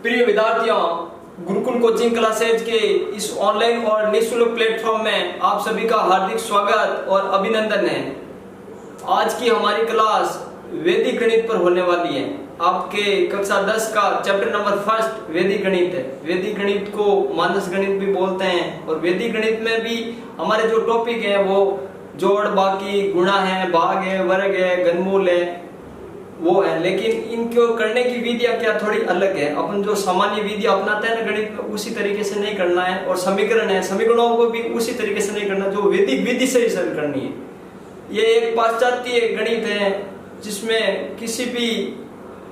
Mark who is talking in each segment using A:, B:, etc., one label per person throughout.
A: प्रिय विद्यार्थियों, Gurukul coaching classes के इस ऑनलाइन और निःशुल्क प्लेटफॉर्म में आप सभी का हार्दिक स्वागत और अभिनंदन है। आज की हमारी क्लास वैदिक गणित पर होने वाली है। आपके कक्षा 10 का चैप्टर नंबर फर्स्ट वैदिक गणित है। वैदिक गणित को मानस गणित भी बोलते हैं और वैदिक गणित में भी हमारे जो टॉपिक है वो जोड़, बाकी, गुणा है, भाग है, वर्ग है, घनमूल है, वो है। लेकिन इनको करने की विधियां क्या थोड़ी अलग है। अपन जो सामान्य विधि अपनाते हैं ना गणित में, उसी तरीके से नहीं करना है। और समीकरण है, समीकरणों को भी उसी तरीके से नहीं करना जो वैदिक विधि से ही हल करनी है। ये एक पाश्चात्य गणित है जिसमें किसी भी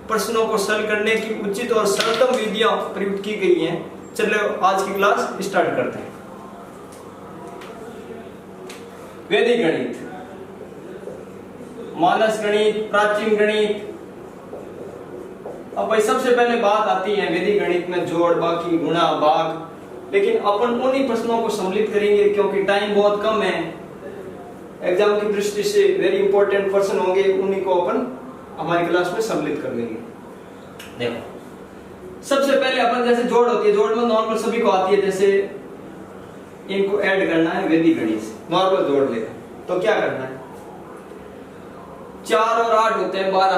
A: प्रश्नों को हल करने की उचित और सरलतम विधियां प्रयुक्त की गई हैं। चलो आज की क्लास स्टार्ट करते हैं। वैदिक गणित, मानस गणित, प्राचीन गणित। अब भाई सबसे पहले बात आती है वैदिक गणित में जोड़, बाकी, गुणा, भाग। लेकिन अपन उन्हीं प्रश्नों को सम्मिलित करेंगे क्योंकि टाइम बहुत कम है। एग्जाम की दृष्टि से वेरी इंपॉर्टेंट पर्सन होंगे, उन्हीं को अपन हमारी क्लास में सम्मिलित कर लेंगे। देखो, सबसे पहले अपन जैसे जोड़ होती है, जोड़ में नॉर्मल सभी को आती है। जैसे इनको ऐड करना है वैदिक गणित से, नॉर्मल जोड़ लेना, तो क्या करना है? 4 और 8 होते हैं 12,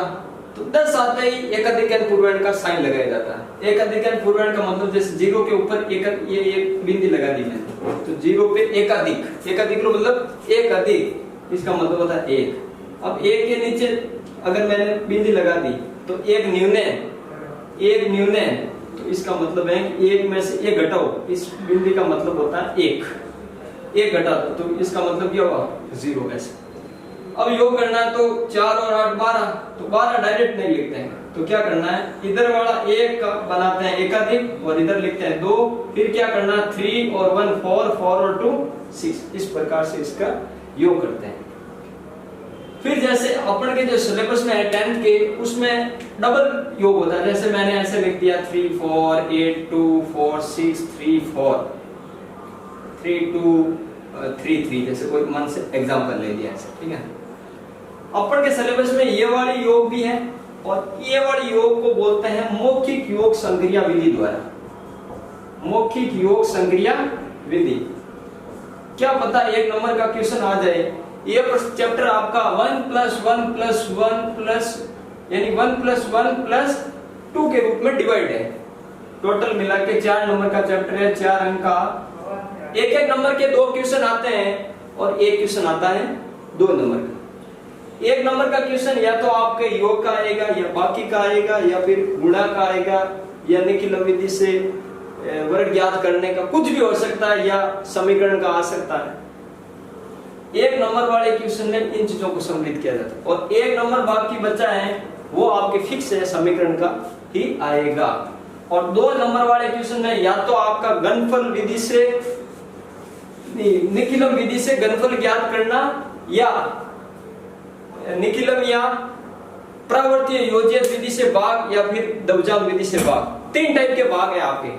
A: तो 10 आते ही एक अधिक n पूर्णांक का साइन लगाया जाता है। एक अधिक n पूर्णांक का मतलब जैसे 0 के ऊपर एक बिंदी लगा दी मैंने, तो 0 पे एक अधिक मतलब एक अधिक, इसका मतलब होता है 1। अब 1 के नीचे अगर मैंने बिंदी लगा दी तो एक न्यून है, तो इसका मतलब है कि 1 में से 1 घटाओ, इस बिंदी का मतलब होता है 1 घटा दो, तो इसका मतलब क्या होगा? 0। ऐसे अब योग करना है तो 4 और 8 12, तो 12 डायरेक्ट नहीं लिखते हैं, तो क्या करना है? इधर वाला 1 का बनाते हैं एक अधिक और इधर लिखते हैं 2। फिर क्या करना है? 3 और 1 4 और 2 6, इस प्रकार से इसका योग करते हैं। फिर जैसे अपन के जो सिलेबस में है 10th के, उसमें डबल योग होता है। जैसे मैंने ऐसे लिख दिया 3 4 8 2 4 6 3 4 3 2 3 3, जैसे कोई मन से एग्जांपल ले दिया ऐसे, ठीक है। अपन के सिलेबस में ये वाली योग भी है और ये वाली योग को बोलते हैं मौखिक योग संक्रिया विधि द्वारा। मौखिक योग संक्रिया विधि। क्या पता एक नंबर का क्वेश्चन आ जाए। ये चैप्टर आपका 1 + 1 + 1 यानी 1 + 1 + 2 के रूप में डिवाइड है। टोटल मिला के 4 नंबर का चैप्टर है, 4 अंक का। एक नंबर के 2 क्वेश्चन आते हैं और एक क्वेश्चन आता है 2 नंबर का। 1 नंबर का क्वेश्चन या तो आपके योग का आएगा, या बाकी का आएगा, या फिर गुणा का आएगा, या निखिल विधि से वर्ग ज्ञात करने का, कुछ भी हो सकता है, या समीकरण का आ सकता है। 1 नंबर वाले क्वेश्चन में इन चीजों को सम्मिलित किया जाता है और 1 नंबर बाकी बचा है वो आपके फिक्स है, समीकरण का ही आएगा। और 2 नंबर वाले क्वेश्चन में या तो आपका घनफल विधि से, निखिलम विधि से घनफल ज्ञात करना, या निखिलम या प्रवर्तीय योजित विधि से भाग, या फिर दवजाम विधि से भाग। 3 टाइप के भाग है आपके,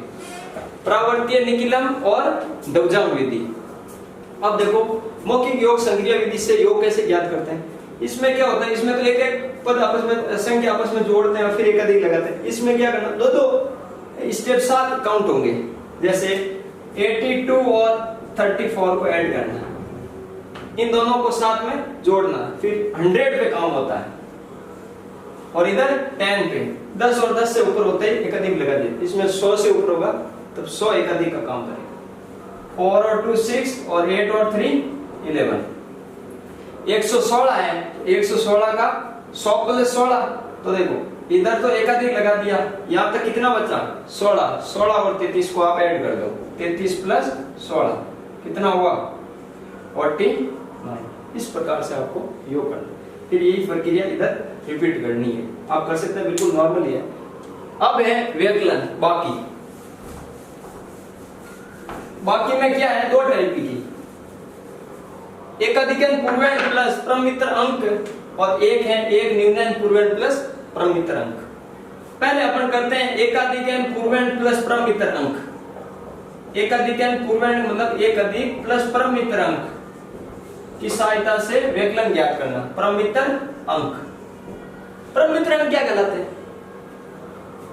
A: प्रवर्तीय, निखिलम और दवजाम विधि। अब देखो मौखिक योग संक्रिया विधि से योग कैसे ज्ञात करते हैं। इसमें क्या होता है? इसमें तो एक पद आपस में, संख्या आपस में जोड़ते हैं और फिर एक अधिक लगाते हैं। इसमें क्या करना? दो स्टेप साथ काउंट होंगे। जैसे 82 और 34 को ऐड करना, इन दोनों को साथ में जोड़ना, फिर 100 पे काम होता है और इधर 10 पे। 10 और 10 से ऊपर होते ही एक अधिक लगा दिया। इसमें 100 से ऊपर होगा तब 100 एक अधिक का काम करेगा। 4 और 2 6 और 8 और 3 11। 116 है, 116 का 100 + 16, तो देखो इधर तो एक अधिक लगा दिया, यहाँ तक कितना बचा? 16 और 33 को आप ऐड कर दो। 33 + 16 कितना हुआ? 49। इस प्रकार से आपको योग करना, फिर यही प्रक्रिया इधर रिपीट करनी है। आप कर सकते हैं, बिल्कुल नॉर्मल है। अब है व्यवकलन, बाकी में क्या है? 2 टाइप की, एक अधिक n पूर्णांक प्लस प्रमित्र अंक और एक है एक न्यूनन पूर्णांक प्लस प्रमित्र अंक। पहले अपन करते हैं एक अधिक n पूर्णांक प्लस प्रमित्र अंक। एक अधिक n पूर्णांक मतलब एक अधिक प्लस प्रमित्र अंक की सहायता से व्यवकलन ज्ञात करना। प्रमित्र अंक क्या कहलाते हैं?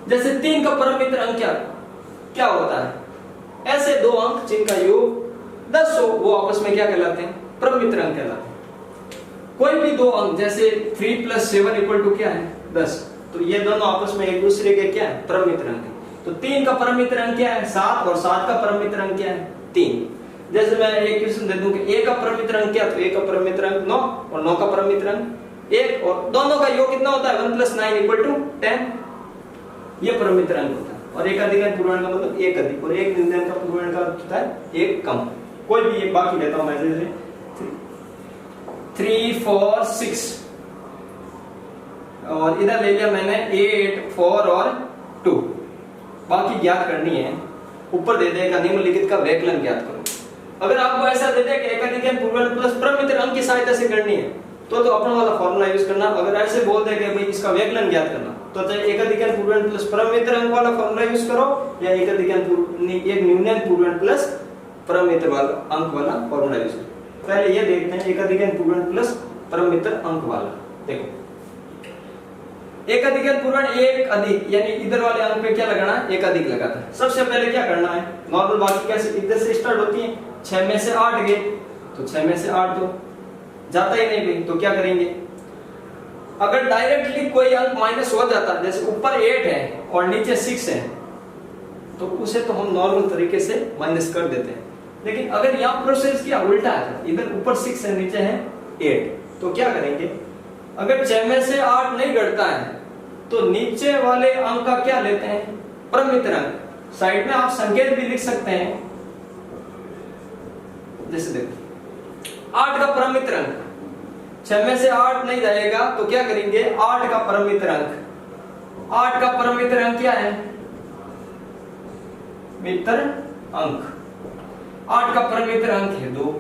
A: जैसे 3 का परम मित्र अंक क्या होता है, ऐसे दो अंक जिनका योग 10 हो वो आपस में क्या कहलाते हैं, परम मित्र अंक कहलाते हैं। कोई भी दो अंक जैसे 3 + 7 = क्या है 10, तो ये दोनों आपस में एक दूसरे के क्या है, परम मित्र अंक है। तो 3 का परम मित्र अंक क्या है 7 और 7 का परम मित्र अंक क्या है 3। जैसे मैं एक क्वेश्चन दे दूं कि 1 का परम मित्र अंक क्या, तो 1 का परम मित्र अंक 9 और 9 का परम मित्र अंक 1 और दोनों का योग कितना होता है 1 + 9 = 10, ये परम मित्र अंक होता है। और एक अधिक पूर्णांक का मतलब एक अधिक, और एक निर्णय का पूर्णांक का होता है एक कम। कोई भी एक बाकी लेता हूं मैं, जैसे 3 4 6 और इधर ले लिया मैंने 8 4 और 2। बाकी ज्ञात करनी है, ऊपर दे देगा निम्नलिखित का वैकलन ज्ञात करो। अगर आपको ऐसा दे दे कि एक अधिक पूर्णांक प्लस परम मित्र अंक की सहायता से करनी है तो अपन वाला फॉर्मूला यूज करना। अगर ऐसे बोल दे कि भाई इसका वैकलन ज्ञात करना, तो चाहे एक अधिक पूर्णांक प्लस परम मित्र अंक वाला फॉर्मूला यूज करो या एक अधिक एक न्यूनतम पूर्णांक प्लस परम मित्र वाला अंक वाला फॉर्मूला यूज करो। पहले ये देखते हैं एक अधिक पूर्णांक प्लस परम मित्र अंक वाला। देखो एक अधिक पूर्णांक एक अधिक यानी इधर वाले अंक पे क्या लगाना है, एक अधिक लगाता है। सबसे पहले क्या करना है, नॉर्मल बाकी कैसे इधर से स्टार्ट होती है, 6 में से 8 गए तो 6 में से 8 तो जाता ही नहीं भाई, तो क्या करेंगे, अगर डायरेक्टली कोई अंक माइनस हो जाता है, जैसे ऊपर 8 है और नीचे 6 है, तो उसे तो हम नॉर्मल तरीके से माइनस कर देते हैं। लेकिन अगर यहाँ प्रोसेस किया उल्टा है, इधर ऊपर 6 है नीचे है 8, तो क्या करेंगे, अगर 6 में से 8 नहीं घटता है तो नीचे वाले अंक का क्या लेते हैं, परम मित्र अंक। साइड में आप संकेत भी लिख सकते हैं, जैसे देखो 8 का परम मित्र अंक, 6 में से 8 नहीं जाएगा तो क्या करेंगे, 8 का परम मित्र अंक। 8 का परम मित्र अंक क्या है, मित्र अंक 8 का परम मित्र अंक है 2।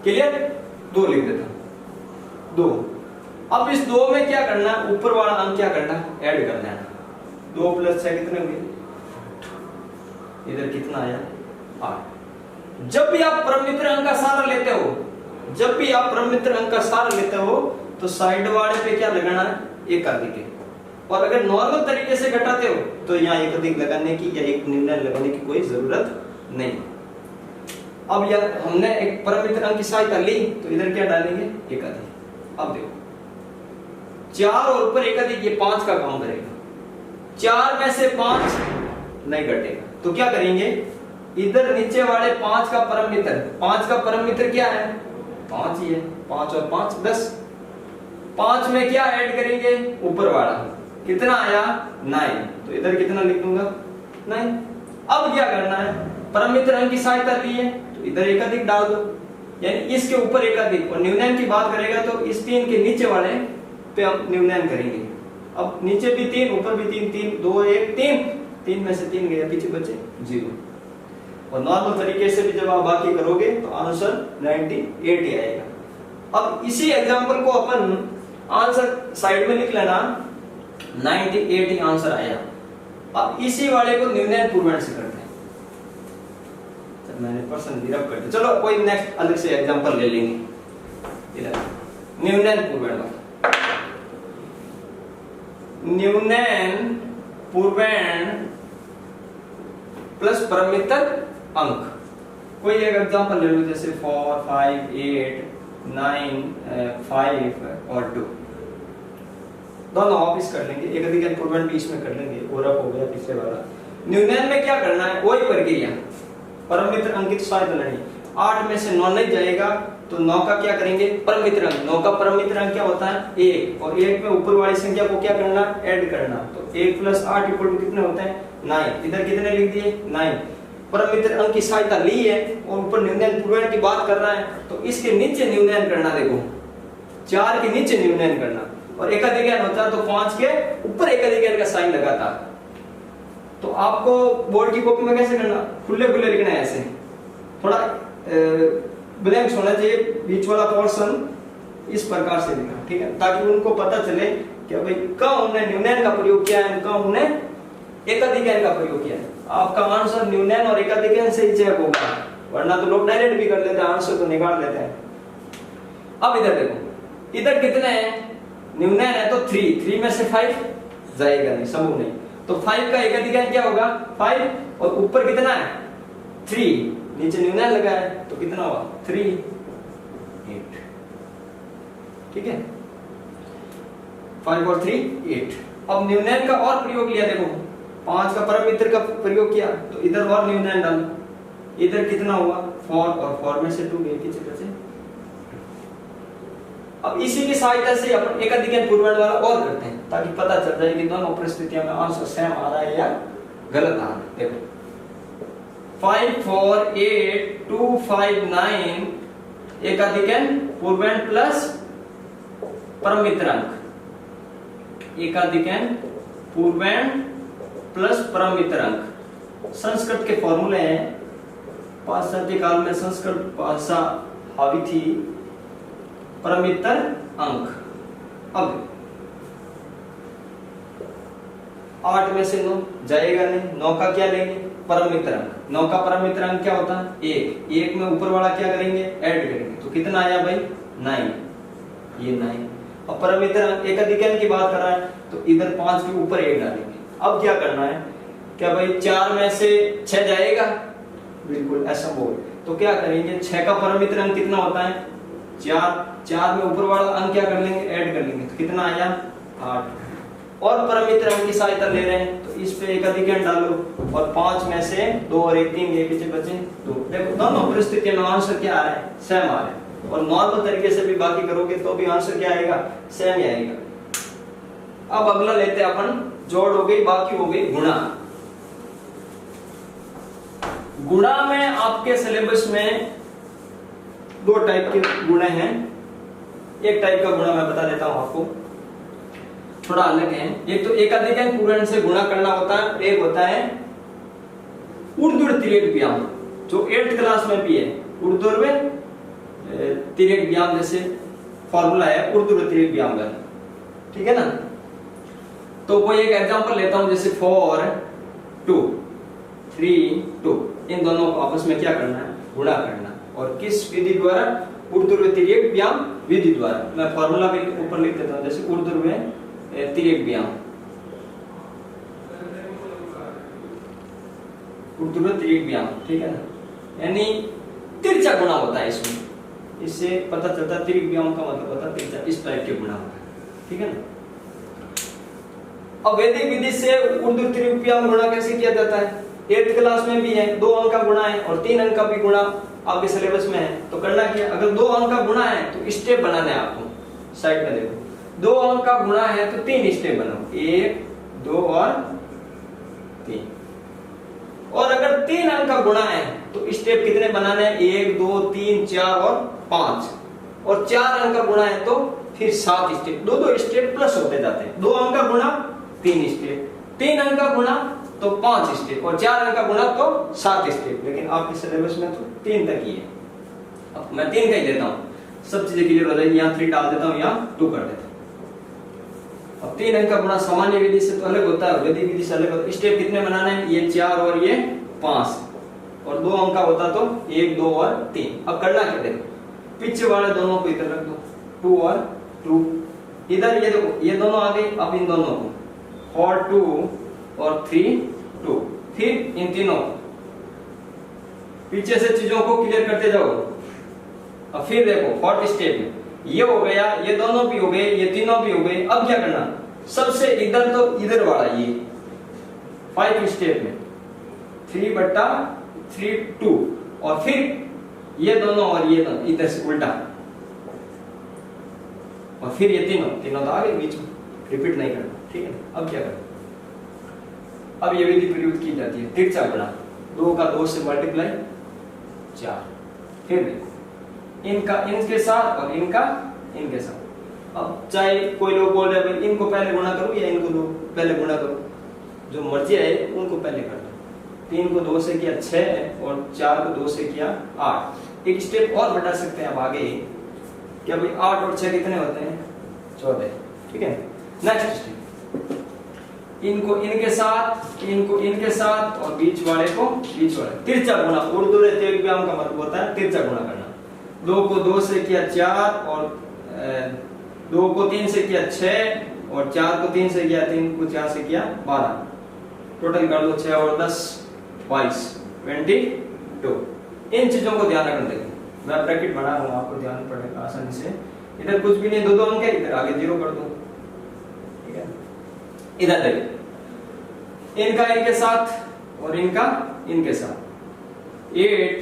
A: क्लियर, 2 लिख देता हूं 2। अब इस 2 में क्या करना है, ऊपर वाला अंक क्या करना है, ऐड करना है। 2 + 6 कितने होंगे, इधर कितना आया 8। जब भी आप परम मित्र अंक का सारा लेते हो, जब भी आप परम मित्र अंक का सारा लेते हो तो साइड वाले पे क्या लगाना है, एक अधिक है। और अगर नॉर्मल तरीके से घटाते हो तो यहाँ एक अधिक लगाने की या एक निर्णय लगाने की कोई जरूरत नहीं। अब यार हमने एक परम मित्र अंक की सहायता ली तो इधर क्या डालेंगे, एक अधिक। अब देखो 4 और ऊपर एक अधिक, ये 5 का काम करेगा। 4 में से 5 नहीं घटेगा तो क्या करेंगे, इधर नीचे वाले 5 का परम मित्र, 5 का परम मित्र क्या है 5 ही है, 5 और 5 10। 5 में क्या ऐड करेंगे, ऊपर वाला कितना आया 9, तो इधर कितना लिख दूंगा 9। अब क्या करना है, परम मित्र अंक की सहायता ली है तो इधर एक अधिक डाल दो, यानी इसके ऊपर एक अधिक। और न्यूनतम की बात करेगा तो इस 3 के नीचे वाले पे हम न्यूनतम करेंगे। अब नीचे भी 3 ऊपर भी 3, 3 2 1 3, 3 में से 3 गया, पीछे बचे 0। और नॉर्मल तरीके से भी जब आप बाकी करोगे तो आंसर 98 ही आएगा। अब इसी एग्जांपल को अपन आंसर साइड में लिख लेना, 98 ही आंसर आया। अब इसी वाले को न्यूनतम पूर्णांक से करते हैं। मैंने पर्सन डिराइव कर दिया, चलो कोई नेक्स्ट अलग से एग्जांपल ले लेंगे। इधर न्यूनतम पूर्णांक, न्यूनतम पूर्णांक प्लस परम मित्र अंक। कोई एक एग्जांपल ले लो, जैसे 4 5 8 9 5 और 2, दोनों ऑफिस कर लेंगे, एक अधिक पूर्णांक बीच में कर लेंगे, और अब हो गया पिछले वाला। न्यूनतम में क्या करना है, वही प्रक्रिया, परम मित्र अंक की सहायता लेनी। 8 में से 9 नहीं जाएगा तो 9 का क्या करेंगे, परम मित्र अंक। 9 का परम मित्र अंक क्या होता है 1, और 1 में ऊपर वाली संख्या को क्या करना, ऐड करना। तो 1 + 8 = कितने होते हैं 9। इधर कितने लिख दिए 9। परम मित्र अंक की सहायता ली है और ऊपर न्यूनतम पूर्णांक की बात कर रहा है तो इसके नीचे न्यूनतम करना। देखो 4 के नीचे न्यूनतम करना, और एक अधिक होता तो 5 के ऊपर एक अधिक का साइन लगाता। तो आपको बोर्ड की कॉपी में कैसे करना, खुले खुले लिखना है, ऐसे थोड़ा ब्लैंक्स होना चाहिए, बीच वाला पोर्शन इस प्रकार से लिखना, ठीक है, ताकि उनको पता चले कि भाई कहाँ उन्होंने न्यूनतम का प्रयोग किया है, कहाँ उन्होंने एकाधिक का प्रयोग किया है। आपका आंसर न्यूनतम और एकाधिक से ही चेक होगा, वरना तो लोग डायरेक्ट भी कर लेते हैं, आंसर तो निकाल लेते हैं। अब इधर देखो, इधर कितने हैं, न्यूनतम है तो 3 में से 5 जाएगा नहीं, समूह नहीं। तो 5 का एक अधिकरण क्या होगा 5 और ऊपर कितना है 3, नीचे न्यूनयन लगा है तो कितना हुआ 3 8। ठीक है 5 और 3 8। अब न्यूनयन का और प्रयोग लिया, देखो 5 का परम मित्र का प्रयोग किया तो इधर और न्यूनयन डाल, इधर कितना हुआ 4 और 4 में से 2 गए पीछे बचे। अब इसी की सहायता से अपन एक अधिकरण पूर्वण वाला और करते हैं ताकि पता चल जाए कि दोनों परिस्थितियों में आंसर सेम आ रहा है या गलत आ रहा है। देखो 5 4 8 2 5 9 एक अधिकरण पूर्वण प्लस परम मित्रांक, एक अधिकरण पूर्वण प्लस परम मित्रांक। संस्कृत के फॉर्मूले हैं, पाश्चात्य काल में संस्कृत भाषा हावी थी परमित्र अंक। अब 8 में से 9 जाएगा नहीं, 9 का क्या लेंगे परमित्र अंक। 9 का परमित्र अंक क्या होता है 1, 1 में ऊपर वाला क्या करेंगे ऐड करेंगे तो कितना आया भाई 9, ये 9। अब परमित्र अंक एक अधिकरण की बात कर रहा है तो इधर 5 के ऊपर 1 डालेंगे। अब क्या करना है, क्या भाई 4 में से 6 जाएगा, बिल्कुल ऐसा बोल। तो क्या करेंगे 6 का परमित्र अंक कितना होता है 4, 4 में ऊपर वाला अंक क्या कर लेंगे ऐड कर लेंगे तो कितना आया 8। और परमित्र अंक की सहायता ले रहे हैं तो इस पे एक अधिकरण डालो और 5 में से 2 और 1 3 गए पीछे बचे 2। देखो दोनों परिस्थितियों में आंसर क्या आ रहा है सेम आ रहा है। और नॉर्मल तरीके से भी बाकी करोगे तो भी आंसर क्या आएगा सेम ही आएगा। अब अगला लेते हैं अपन, जोड़ हो गई, बाकी हो गई गुणा। गुणा में आपके सिलेबस में 2 टाइप के गुणे हैं। एक टाइप का गुणा मैं बता देता हूं आपको, थोड़ा अलग है। एक तो एक अधिकरण पूर्ण से गुणा करना होता है, एक होता है ऊर्ध्व तिर्यक व्याम जो 8th क्लास में भी है। ऊर्ध्व तिर्यक व्याम जैसे फॉर्मूला है ऊर्ध्व तिर्यक व्याम का, ठीक है ना। तो वो एक एग्जांपल लेता हूं जैसे 4 2 3 2, इन दोनों को आपस में क्या करना है गुणा करना। और किस विधि द्वारा ऊर्ध्व तिर्यक व्याम विधि द्वारा। मैं फॉर्मूला भी ऊपर लिख देता हूं जैसे ऊर्ध्व तिर्यक व्याम, ऊर्ध्व तिर्यक व्याम, ठीक है ना। यानी तिरछा गुणा होता है इसमें, इससे पता चलता है तिर्यक व्याम का मतलब होता है तिरछा, इस टाइप के गुणा होता है, ठीक है ना। अब वैदिक विधि से ऊर्ध्व तिर्यक व्याम गुणा कैसे किया जाता है, 8th क्लास में भी है, 2 अंक का गुणा है और 3 अंक का भी गुणा आपके सिलेबस में है। तो करना क्या, अगर 2 अंक का गुणा है तो स्टेप बनाना है आपको। साइड में देखो 2 अंक का गुणा है तो 3 स्टेप बनाओ, 1 2 और 3। और अगर 3 अंक का गुणा है तो स्टेप कितने बनाने हैं 1 2 3 4 और 5। और 4 अंक का गुणा है तो फिर 7 स्टेप, 2 स्टेप प्लस होते जाते हैं। 2 अंक का गुणा 3 स्टेप, 3 अंक का गुणा तो 5 स्टेप और 4 अंक का गुणा तो 7 स्टेप। लेकिन आपके सिलेबस में तो 3 तक ही है। अब मैं 3 का ही देता हूं, सब चीजें क्लियर हो जाएगी। यहाँ 3 डाल देता हूं, यहाँ 2 कर देता हूं। अब 3 अंक का गुणा सामान्य विधि से तो अलग होता है, वैदिक विधि से अलग होता है। स्टेप कितने बनाने हैं, ये 4 और ये 5। और 2 अंक का होता तो 1 2 और 3। अब करना क्या, देखो पीछे वाले दोनों को इधर रख दो, 2 और 2 इधर, ये देखो ये दोनों आ गए। अब इन दोनों को 4 2 और 3 2, फिर इन तीनों पीछे से चीजों को क्लियर करते जाओ। अब फिर देखो 4th स्टेप में ये हो गया, ये दोनों भी हो गए, ये तीनों भी हो गए। अब क्या करना, सबसे इधर तो इधर वाला ये 5th स्टेप में 3/3 2 और फिर ये दोनों और ये दोनों इधर से उल्टा और फिर ये तीनों तो आगे बीच में, रिपीट नहीं करना, ठीक है। अब क्या करना, अब ये विधि प्रयुक्त की जाती है तिरछा गुणा। 2 का 2 से मल्टीप्लाई 4, फिर देखो इनका इनके साथ और इनका इनके साथ। अब चाहे कोई लोग बोल रहे हैं इनको पहले गुणा करो या इनको पहले गुणा करो, जो मर्जी है उनको पहले कर दो। 3 को 2 से किया 6 और 4 को 2 से किया 8। एक स्टेप और बढ़ा सकते हैं अब आगे, क्या भाई 8 और 6 कितने होते हैं 14, ठीक है। नेक्स्ट स्टेप, इनको इनके साथ, इनको इनके साथ और बीच वाले को बीच वाले। तिरछा गुणा, ऊर्ध्व तिर्यक व्याम का मतलब होता है तिरछा गुणा करना। 2 को 2 से किया 4 और 2 को 3 से किया 6 और 4 को 3 से किया, 3 को 4 से किया 12, टोटल कर दो 6 और 10 22 22। इन चीजों को ध्यान रखना। देखिए मैं ब्रैकेट बना रहा हूँ, आपको ध्यान पड़ेगा आसानी से। इधर कुछ भी नहीं, दो दो अंक है, इधर आगे 0 कर दो, ठीक है। इधर देखिए इनका इनके साथ और इनका इनके साथ 8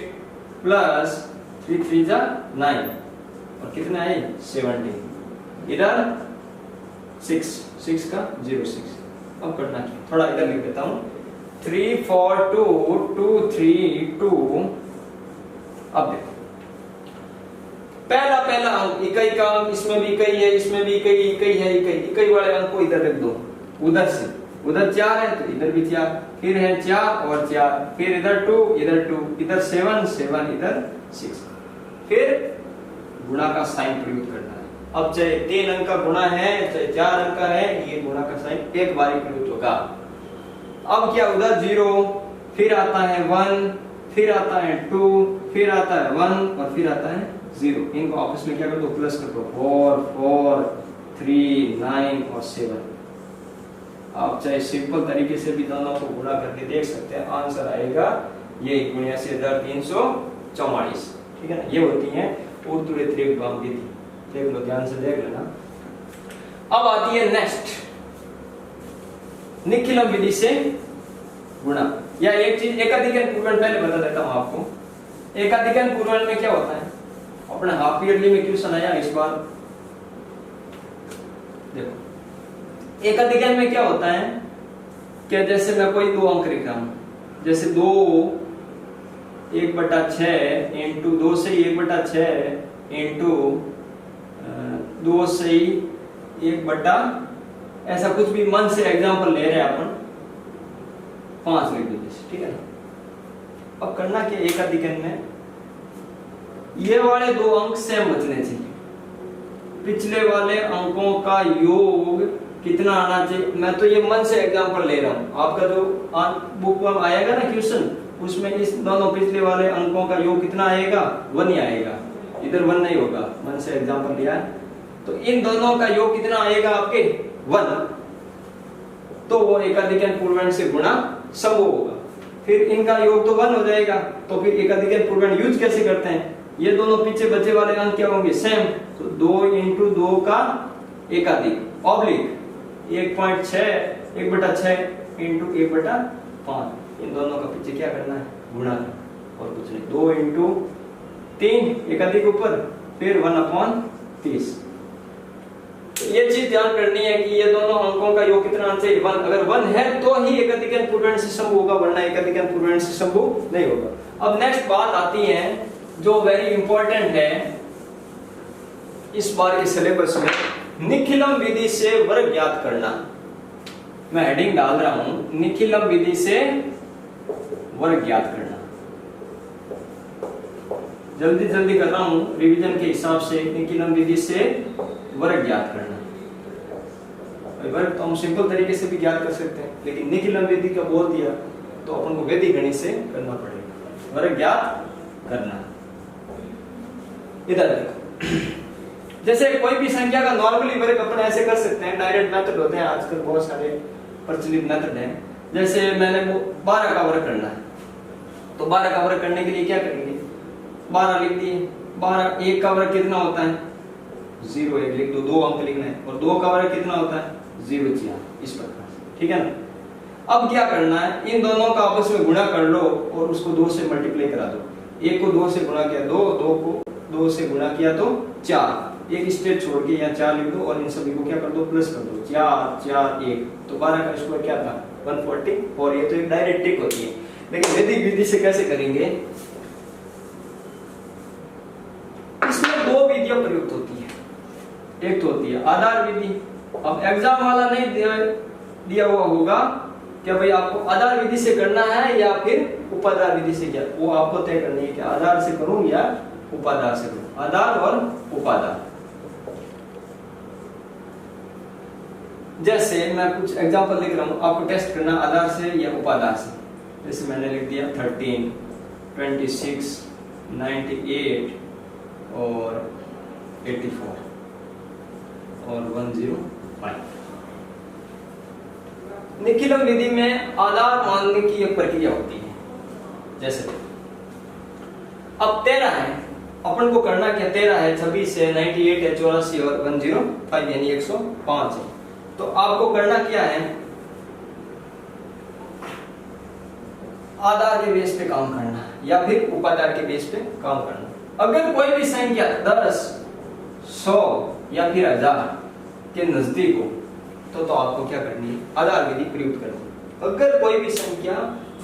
A: प्लस 3 3 जा 9 और कितना है 17, इधर 6 का 0 6। अब करना क्या, थोड़ा इधर लिख देता हूं 3 4 2 2 3 2। अब देखो पहला अंक इकाई का अंक, इसमें भी इकाई है, इसमें भी इकाई है, इकाई वाले अंक को इधर रख दो, उधर से उधर 4 है तो इधर भी 4, फिर है 4 और 4, फिर इधर 2 इधर 7 7 इधर 6, फिर गुणा का साइन प्रयुक्त करना है। अब चाहे 3 अंक का गुणा है चाहे 4 अंक का है, ये गुणा का साइन एक बार ही प्रयुक्त होगा। अब क्या, उधर 0, फिर आता है 1, फिर आता है 2, फिर आता है 1 और फिर आता है 0। इनको आपस में क्या कर दो, प्लस कर दो, 4 4 3 9 और 7। आप चाहे सिंपल तरीके से भी दोनों को गुणा करके देख सकते हैं, आंसर आएगा ये गुणिया से 344, ठीक है ना। ये होती है ऊर्ध्वरेखीय विधि, देख लो ध्यान से देख लेना। अब आती है नेक्स्ट निखिलम विधि से गुणा। या एक चीज एकाधिकन पूर्वण पहले बता देता हूं आपको। एकाधिकन पूर्वण में क्या होता है, अपने हाफ ईयरली में क्वेश्चन आया इस बार, देखो एकाधिकन में क्या होता है कि जैसे मैं कोई 2 अंक लिख रहा हूं, जैसे 2 1/6 इंटू 2 से 1/6 इंटू 2 से 1 ऐसा कुछ भी मन से एग्जांपल ले रहे हैं अपन, 5 लिख दीजिए, ठीक है ना। अब करना क्या, एकाधिकन में ये वाले 2 अंक सेम बचने चाहिए, पिछले वाले अंकों का योग कितना आना चाहिए। मैं तो ये मन से एग्जांपल ले रहा हूं, आपका जो बुक में आएगा ना क्वेश्चन, उसमें इस दोनों पिछले वाले अंकों का योग कितना आएगा, 1 ही आएगा, इधर 1 नहीं होगा, मन से एग्जांपल लिया है। तो इन दोनों का योग कितना आएगा आपके 1, तो वो एकाधिकन पूर्वण से गुणा समूह होगा। फिर इनका योग तो 1 हो जाएगा, तो फिर एकाधिकन पूर्वण यूज कैसे करते हैं, ये दोनों पीछे बचे वाले अंक क्या होंगे, सेम। तो 2 इंटू 2 का एकाधिक ऑब्लिक 1.6 1/6 इंटू 1/5, इन दोनों का पीछे क्या करना है, गुणा करना और कुछ नहीं। 2 इंटू 3 एकाधिक ऊपर, फिर 1/30। ये चीज ध्यान करनी है कि ये दोनों अंकों का योग कितना आना चाहिए, 1। अगर 1 है तो ही एकाधिकन पूर्वण से समूह होगा, वरना एकाधिकन पूर्वण से समूह नहीं होगा। अब नेक्स्ट बात आती है जो वेरी इंपॉर्टेंट है इस बार के सिलेबस में, निखिलम विधि से वर्ग ज्ञात करना। मैं हेडिंग डाल रहा हूं, निखिलम विधि से वर्ग ज्ञात करना। जल्दी जल्दी कर रहा हूं रिवीजन के हिसाब से। निखिलम विधि से वर्ग ज्ञात करना, वर्ग तो हम सिंपल तरीके से भी ज्ञात कर सकते हैं, लेकिन निखिलम विधि का बोल दिया तो अपन को वैदिक गणित से करना पड़ेगा, वर्ग ज्ञात करना। इधर देखो, जैसे कोई भी संख्या का नॉर्मली वर्ग अपन ऐसे कर सकते हैं, डायरेक्ट मेथड होते हैं आजकल, बहुत सारे प्रचलित मेथड हैं। जैसे मैंने वो 12 का वर्ग करना है, तो 12 का वर्ग करने के लिए क्या करेंगे, 12 लिख दिए, 12 1 का वर्ग कितना होता है 0, 1 लिख दो, 2 अंक लिखना है, और 2 का वर्ग कितना होता है 0 4, इस प्रकार से, ठीक है ना। अब क्या करना है, इन दोनों का आपस में गुणा कर लो और उसको 2 से मल्टीप्लाई करा दो। 1 को 2 से गुणा किया 2, 2 को 2 से गुणा किया तो 4, एक स्टेप छोड़ के यहाँ 4 लिख दो और इन सभी को क्या कर दो, प्लस कर दो, 4 4 1, तो 12 का स्क्वायर क्या था 140। और ये तो एक डायरेक्ट ट्रिक होती है, लेकिन वैदिक विधि से कैसे करेंगे, इसमें 2 विधियां प्रयुक्त होती है। एक तो होती है आधार विधि। अब एग्जाम वाला नहीं दिया हुआ होगा क्या भाई आपको आधार विधि से करना है या फिर उपाधार विधि से, क्या वो आपको तय करनी है कि आधार से करूं या उपाधार से करूं, आधार और उपाधार। जैसे मैं कुछ एग्जांपल लिख रहा हूं, आपको टेस्ट करना आधार से या उपाधार से। जैसे मैंने लिख दिया 13 26 98 और 84 और 105। निखिलम विधि में आधार मानने की एक प्रक्रिया होती है। जैसे अब 13 है, अपन को करना क्या, 13 है, 26 है, 98 है, 84 और 105 यानी 105 है। तो आपको करना क्या है, आधार के बेस पे काम करना या फिर उपाधार के बेस पे काम करना। अगर कोई भी संख्या 10, 100 या फिर 1000 के नजदीक हो तो आपको क्या करनी है, आधार विधि प्रयुक्त करनी है। अगर कोई भी संख्या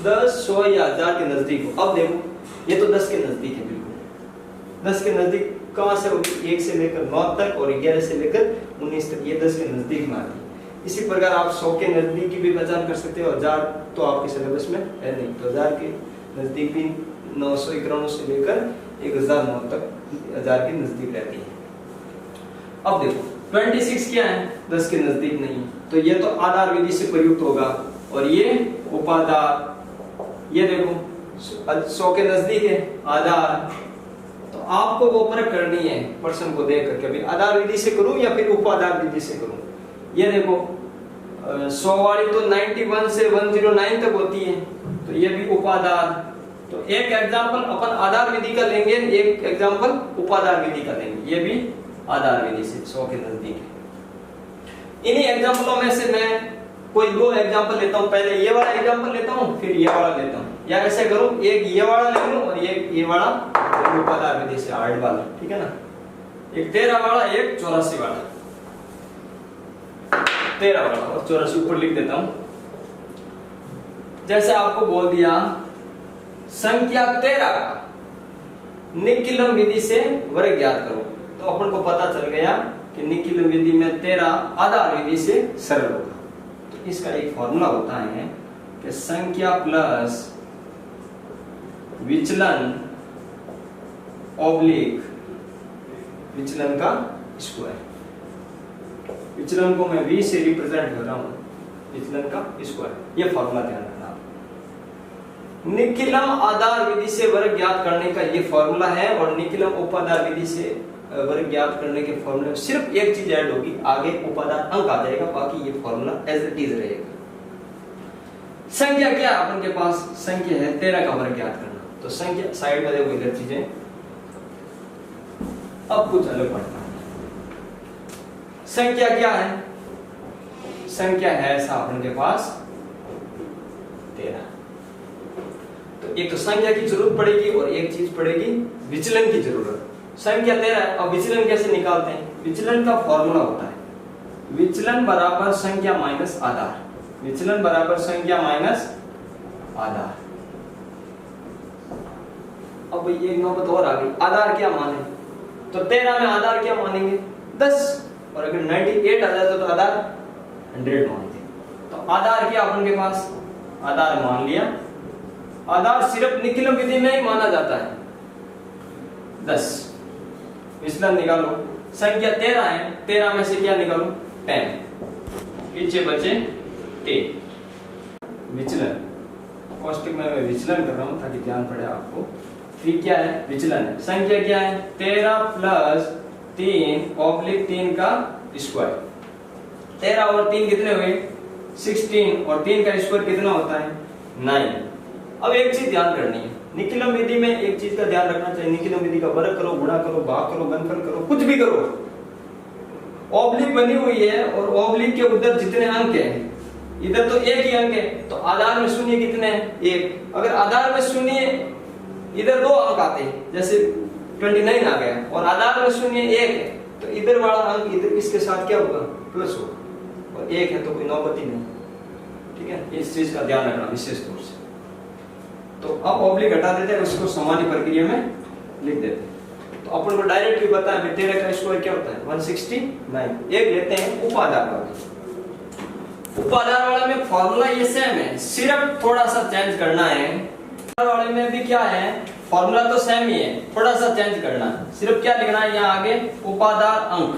A: 10, 100 या 1000 के नजदीक हो, अब देखो ये तो 10 के नजदीक है, बिल्कुल 10 के नजदीक कहां से होगी, 1 से लेकर 9 तक और 11 से लेकर 19 तक, ये 10 के नजदीक में आती है। इसी प्रकार आप 100 के नजदीक की भी पहचान कर सकते हो, 1000 तो आपके सिलेबस में है नहीं, तो 1000 के नजदीक भी 991 से लेकर 1009 तक 1000 के नजदीक रहती है। अब देखो 26 क्या है, 10 के नजदीक नहीं, तो ये तो आधार विधि से प्रयुक्त होगा और ये उपाधार। ये देखो 100 के नजदीक है आधार, तो आपको वो परख करनी है प्रश्न को देख करके भी आधार विधि से करूं या फिर उपाधार विधि से करूं। ये देखो 100 वाली तो 91 से 109 तक होती है, तो ये भी उपाधार। तो एक एग्जांपल अपन आधार विधि का लेंगे, एक एग्जांपल उपाधार विधि का लेंगे, ये भी आधार विधि से 100 के नजदीक है। इन्हीं एग्जांपलों में से मैं कोई 2 एग्जांपल लेता हूं, पहले ये वाला एग्जांपल लेता हूं, फिर ये वाला लेता हूं, या ऐसे करूं एक ये वाला ले लूं और ये वाला उपाधार विधि से हार्ड वाला, ठीक है ना। एक 13 वाला, एक 84 वाला, 13 वाला और 84 ऊपर लिख देता हूं। जैसे आपको बोल दिया संख्या 13 का निखिलम विधि से वर्ग ज्ञात करो, तो अपन को पता चल गया कि निखिलम विधि में 13 आधार विधि से सरल होगा। तो इसका एक फॉर्मूला होता है कि संख्या प्लस विचलन ऑब्लिक विचलन का स्क्वायर। विचलन को मैं v से रिप्रेजेंट कर रहा हूं, विचलन का स्क्वायर, ये फॉर्मूला ध्यान रखना। निखिलम आधार विधि से वर्ग ज्ञात करने का ये फॉर्मूला है और निखिलम उपाधार विधि से वर्ग ज्ञात करने के फॉर्मूले में सिर्फ एक चीज ऐड होगी, आगे उपाधार अंक आ जाएगा, बाकी ये फॉर्मूला एज इट इज रहेगा। संख्या क्या है अपन के पास, संख्या है 13 का वर्ग ज्ञात करना, तो संख्या साइड में देखो इधर चीजें, अब कुछ अलग पढ़ना है। संख्या क्या है, संख्या है ऐसा अपन के पास 13, तो एक तो संख्या की जरूरत पड़ेगी और एक चीज पड़ेगी विचलन की जरूरत। संख्या 13 है, अब विचलन कैसे निकालते हैं, विचलन का फॉर्मूला होता है विचलन बराबर संख्या माइनस आधार, विचलन बराबर संख्या माइनस आधार। अब ये नौबत और आ गई, आधार क्या माने, तो 13 में आधार क्या मानेंगे 10, और अगर 98 आ जाता तो आधार 100 मानते। तो आधार क्या अपन के पास, आधार मान लिया। आधार सिर्फ निखिलम विधि में ही माना जाता है 10। विचलन निकालो, संख्या 13 है, 13 में से क्या निकालो 10, पीछे बचे 10। विचलन कॉस्टिक में मैं विचलन कर रहा हूं ताकि ध्यान पड़े आपको। फिर क्या है विचलन है, संख्या क्या है 13 प्लस 3 ऑब्लिक 3 का स्क्वायर। 13 और 3 कितने हुए 16, और 3 का स्क्वायर कितना होता है 9। अब एक चीज ध्यान करनी है, निखिलम विधि में एक चीज का ध्यान रखना चाहिए, निखिलम विधि का वर्ग करो, गुणा करो, भाग करो, गुणनफल करो, कुछ भी करो, ऑब्लिक बनी हुई है और ऑब्लिक के उधर जितने अंक हैं, इधर तो एक ही अंक है, तो आधार में शून्य कितने हैं 1। अगर आधार में शून्य इधर 2 अंक आते हैं, जैसे 29 आ गया, और आधार में शून्य 1 है, तो इधर वाला अंक इधर इसके साथ क्या होगा प्लस होगा, और 1 है तो कोई नौबत ही नहीं, ठीक है। इस चीज का ध्यान रखना विशेष तौर से। तो अब ऑब्लिक हटा देते हैं, उसको सामान्य प्रक्रिया में लिख देते हैं। तो अपन को डायरेक्ट भी पता है 13 का स्क्वायर क्या होता है 169। एक लेते हैं उपाधार वाला। उपाधार वाले में फॉर्मूला ये सेम है, सिर्फ थोड़ा सा चेंज करना है। उपाधार वाले में भी क्या है, फॉर्मूला तो सेम ही है, थोड़ा सा चेंज करना है, सिर्फ क्या लिखना है यहाँ आगे उपाधार अंक।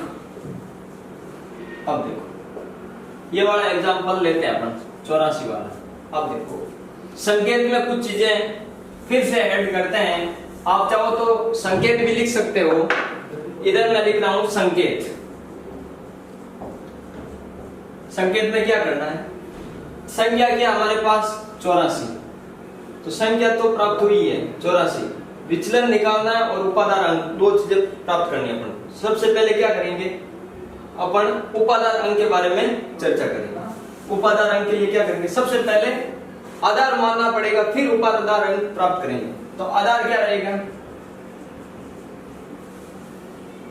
A: अब देखो ये वाला एग्जांपल लेते हैं अपन 84 वाला। अब देखो संकेत में कुछ चीजें फिर से ऐड करते हैं, आप चाहो तो संकेत भी लिख सकते हो। इधर मैं लिख रहा हूं संकेत। संकेत में क्या करना है, संख्या क्या हमारे पास 84, तो संख्या तो प्राप्त हुई है 84, विचलन निकालना है और उपादान अंक, दो चीजें प्राप्त करनी है अपन। सबसे पहले क्या करेंगे, अपन उपादान अंक के बारे में चर्चा करेंगे। उपादान अंक के लिए क्या करेंगे, सबसे पहले आधार मानना पड़ेगा, फिर उपादान अंक प्राप्त करेंगे। तो आधार क्या रहेगा,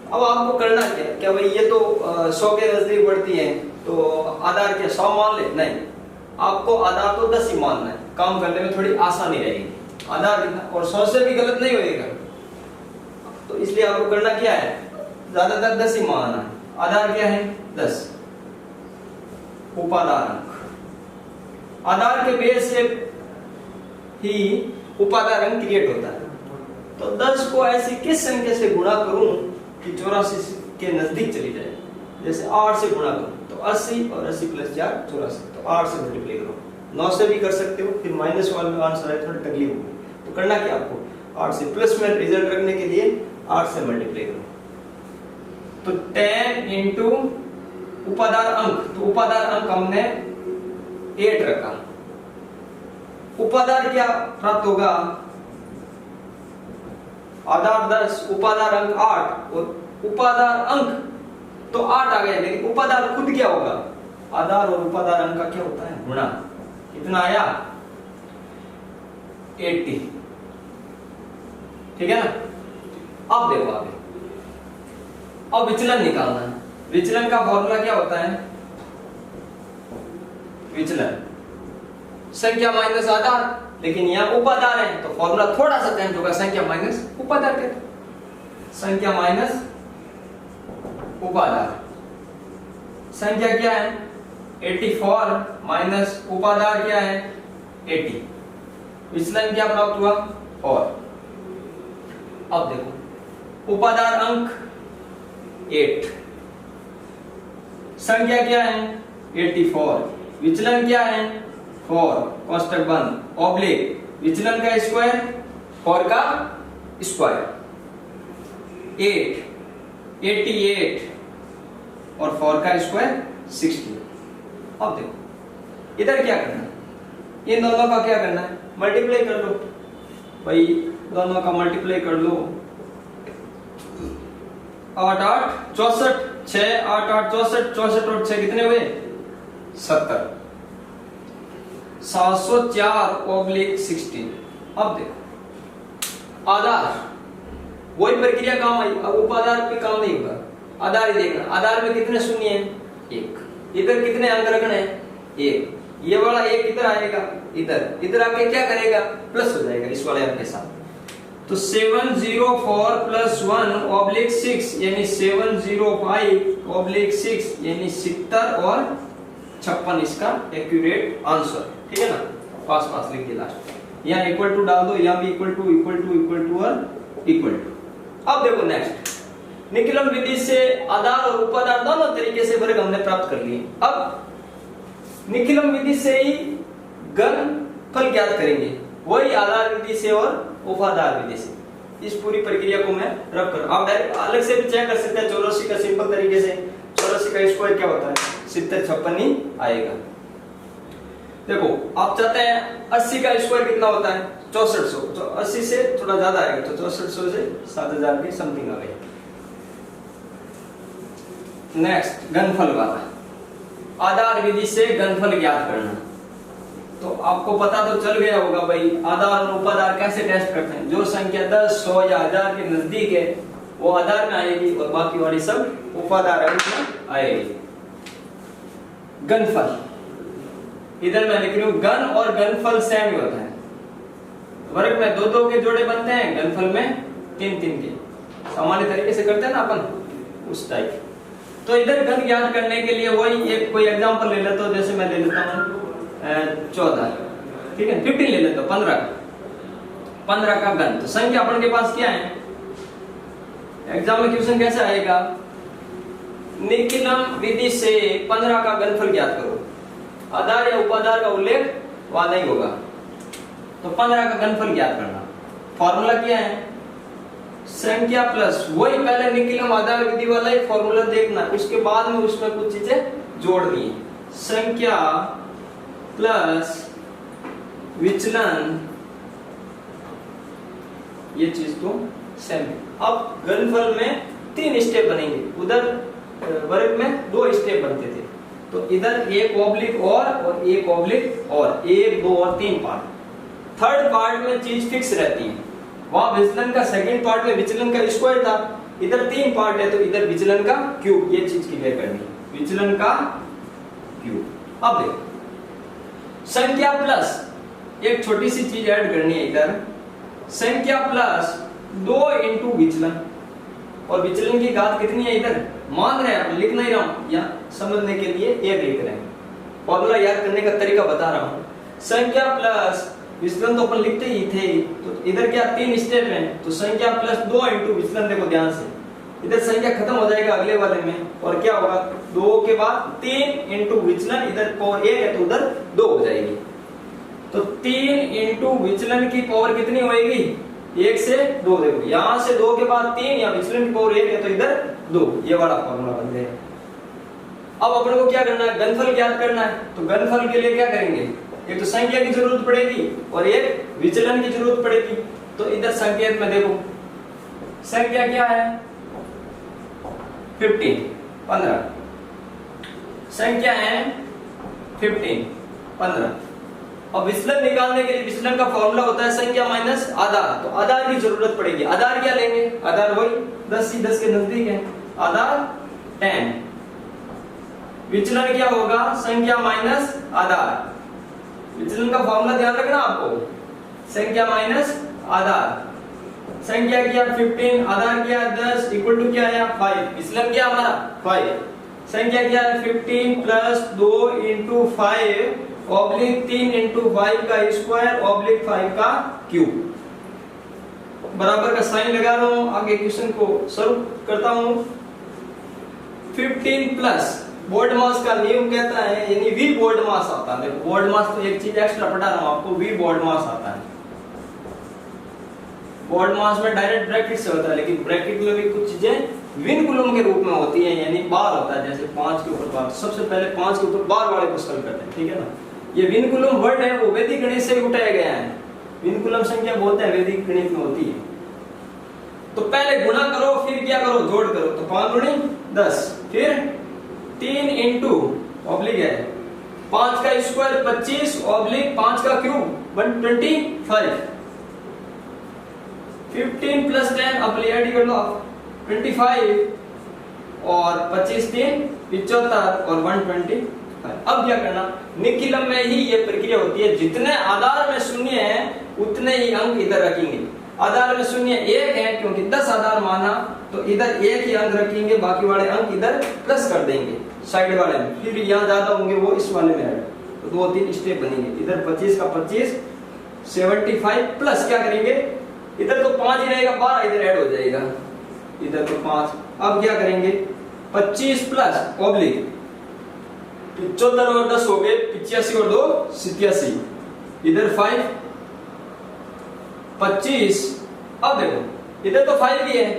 A: अब आपको करना क्या भाई, ये तो 100 के नजदीक बढ़ती है, तो आधार क्या 100 मान ले, नहीं, आपको आधार तो 10 ही मानना है, काम करने में थोड़ी आसानी रहेगी। आधार कितना, और 100 से भी गलत नहीं होएगा, तो इसलिए आपको करना क्या है, ज्यादातर 10 ही मानना है। आधार क्या है 10, उपादान अंक, आधार के बेस से ही उपादान अंक क्रिएट होता है। तो 10 को ऐसी किस संख्या से गुणा करूं कि 84 के नजदीक चली जाए, जैसे 8 से गुणा करो तो 80 और 80 प्लस 4 84, तो 8 से मल्टीप्लाई करो, 9 से भी कर सकते हो, फिर माइनस वाले में आंसर है, थोड़ी तकलीफ होगी। तो करना क्या आपको, 8 से प्लस में रिजल्ट रखने के लिए 8 से मल्टीप्लाई करो, तो 10 इंटू उपादान अंक, तो उपादान अंक हमने 8 रखा, उपादान क्या प्राप्त होगा, आधार 10, उपादान अंक 8, और उपादान अंक तो 8 आ गया, लेकिन उपादान खुद क्या होगा, आधार और उपादान अंक का क्या होता है गुणा। कितना आया 80, ठीक है ना। अब देखो आगे, अब विचलन निकालना है। विचलन का फॉर्मूला क्या होता है, विचलन संख्या माइनस आधार, लेकिन यहाँ उपादान है तो फॉर्मूला थोड़ा सा चेंज होगा, संख्या माइनस उपादान के, संख्या माइनस उपादान, संख्या क्या है 84 माइनस उपादान क्या है 80, विचलन क्या प्राप्त हुआ 4। अब देखो उपादान अंक 8, संख्या क्या है 84, विचलन क्या है 4, कोष्टक बंद, ऑब्लिक, विचलन का स्क्वायर 4 का स्क्वायर, 8 88 और 4 का स्क्वायर 60। अब देखो इधर क्या करना है, इन दोनों का क्या करना है, मल्टीप्लाई कर लो भाई, दोनों का मल्टीप्लाई कर लो, 8 8 64, 6 8 8 64, 64 और 6 कितने हुए 70, 704/16। अब देखो आधार वही प्रक्रिया काम आई, अब उपादान पे काम नहीं होगा, आधार ही देखना, आधार में कितने शून्य हैं 1, इधर कितने अंक रखने हैं 1, ये वाला 1 इधर आएगा, इधर आके क्या करेगा प्लस हो जाएगा इस वाले अंक के साथ, तो 704 + 1/6 यानी 705/6 यानी 70 और 56 इसका एक्यूरेट आंसर, ठीक है ना। पास लिख दिया लास्ट, यहाँ इक्वल टू डाल दो, यहाँ भी इक्वल टू और इक्वल टू। अब देखो नेक्स्ट, निकलन विधि से आधार और उपादान दोनों तरीके से वर्ग हमने प्राप्त कर लिए। अब निकलन विधि से ही घनफल ज्ञात करेंगे, वही आधार विधि से और उपादान विधि से। इस पूरी प्रक्रिया को मैं रख कर, आप डायरेक्ट अलग से भी चेक कर सकते हैं 84 का सिंपल तरीके से, 84 का स्क्वायर क्या होता है 70 56 ही आएगा। देखो आप चाहते हैं 80 का स्क्वायर कितना होता है 6400, तो 80 से थोड़ा ज्यादा आएगा, तो 6400 से 7000 की समथिंग आ गई। नेक्स्ट घनफल वाला, आधार विधि से घनफल ज्ञात करना। तो आपको पता तो चल गया होगा भाई आधार और उपादान कैसे टेस्ट करते हैं, जो संख्या 10 100 या 1000 के नजदीक है वो आधार में आएगी और बाकी वाली सब उपादान में आएगी। घनफल इधर मैं लिख रही हूं, घन और घनफल सेम ही होता है, वर्ग में 2 के जोड़े बनते हैं, घनफल में 3 के, सामान्य तरीके से करते हैं ना अपन उस टाइप। तो इधर घन ज्ञात करने के लिए वही एक कोई एग्जांपल ले लेता हूं, जैसे मैं ले लेता हूं 14, ठीक है 15 ले लेता हूं, 15 का घन। तो संख्या अपन के पास क्या है, एग्जाम में क्वेश्चन कैसे आएगा, निकलन विधि से 15 का घनफल ज्ञात करो, आधार या उपादान का उल्लेख वहां नहीं होगा, तो 15 का घनफल ज्ञात करना। फॉर्मूला क्या है, संख्या प्लस वही पहले निकलन आधार विधि वाला ही फॉर्मूला देखना, उसके बाद में उसमें कुछ चीजें जोड़नी है। संख्या प्लस विचलन, ये चीज तो सेम है। अब घनफल में 3 स्टेप बनेंगे, उधर वर्ग में 2 स्टेप बनते थे, तो इधर एक ऑब्लिक और एक ऑब्लिक और 1 2 और 3 पार्ट। थर्ड पार्ट में चीज फिक्स रहती है, वहां विचलन का सेकंड पार्ट में विचलन का स्क्वायर था, इधर 3 पार्ट है तो इधर विचलन का क्यूब, ये चीज क्लियर करनी है, विचलन का क्यूब। अब देखो संख्या प्लस एक छोटी सी चीज ऐड करनी है, इधर संख्या प्लस 2 इंटू विचलन, और विचलन की घात कितनी है इधर मान रहे हैं, लिख नहीं रहा हूं, या समझने के लिए एक लिख रहे हैं, फॉर्मूला याद करने का तरीका बता रहा हूं। संख्या प्लस विचलन तो अपन लिखते ही थे, तो इधर क्या 3 स्टेप हैं, तो संख्या प्लस 2 इंटू विचलन, देखो ध्यान से, इधर संख्या खत्म हो जाएगा अगले वाले में, और क्या होगा 2 के बाद 3 इंटू विचलन, इधर पावर 1 है तो उधर 2 हो जाएगी, तो 3 इंटू विचलन की पावर कितनी होएगी 1 से 2, देखो यहां से 2 के बाद 3, या विचलन की पावर 1 है तो इधर 2, ये वाला फॉर्मूला बन गया। अब अपन को क्या करना है, घनफल ज्ञात करना है, तो घनफल के लिए क्या करेंगे, एक तो संख्या की जरूरत पड़ेगी और एक विचलन की जरूरत पड़ेगी, तो इधर संकेत में देखो संख्या क्या है 15, संख्या है 15। अब विचलन निकालने के लिए विचलन का फॉर्मूला होता है संख्या माइनस आधार, तो आधार की जरूरत पड़ेगी। आधार क्या लेंगे, आधार वही 10 ही 10 के नजदीक है, आधार 10। विचलन क्या होगा संख्या माइनस आधार, विचलन का फॉर्मूला ध्यान रखना आपको, संख्या माइनस आधार, संख्या क्या 15, आधार क्या 10, इक्वल टू क्या है 5, विचलन क्या हमारा 5, संख्या क्या है 15 प्लस 2 इंटू 5 ऑब्लिक 3 इंटू 5 का स्क्वायर ऑब्लिक 5 का क्यूब, बराबर का साइन लगा रहा हूं, आगे क्वेश्चन को सॉल्व करता हूं। 15 प्लस बोर्ड मास का नियम कहता है, यानी वी बोर्ड मास आता है, देखो बोर्ड मास तो एक चीज एक्स्ट्रा पढ़ा रहा हूं आपको, वी बोर्ड मास आता है, बोर्ड मास में डायरेक्ट ब्रैकेट से होता है, लेकिन ब्रैकेट में भी कुछ चीजें विन कुलम के रूप में होती है, यानी बार होता है, जैसे 5 के ऊपर बार, सबसे पहले 5 के ऊपर बार वाले को सॉल्व करते हैं, ठीक है ना। ये विन कुलम वर्ड है वो वैदिक गणित से उठाया गया है, विन कुलम संख्या बोलते हैं वैदिक गणित में होती है। तो पहले गुणा करो फिर क्या करो जोड़ करो, तो 5 गुणी 10, फिर 3 इंटू ऑब्लिक है 5 का स्क्वायर 25 ऑब्लिक 5 का क्यूब 125, 15 प्लस 10 अब ऐड कर लो 25, और 25 3 75 और 125। अब क्या करना, निखिलम में ही ये प्रक्रिया होती है, जितने आधार में शून्य है उतने ही अंक इधर रखेंगे, आधार में शून्य 1 है क्योंकि 10 आधार माना, तो इधर 1 ही अंक रखेंगे, बाकी वाले अंक इधर प्लस कर देंगे साइड वाले में, फिर यहाँ ज्यादा होंगे वो इस वाले में ऐड, तो 2-3 स्टेप बनेंगे, इधर 25 का 25 75 प्लस क्या करेंगे, इधर तो 5 ही रहेगा, 12 इधर ऐड हो जाएगा, इधर तो 5। अब क्या करेंगे 25 प्लस ऑब्लिक 74 और 10 हो गए 85 और 2 87, इधर 5 25, अब देखो इधर तो 5 ही है,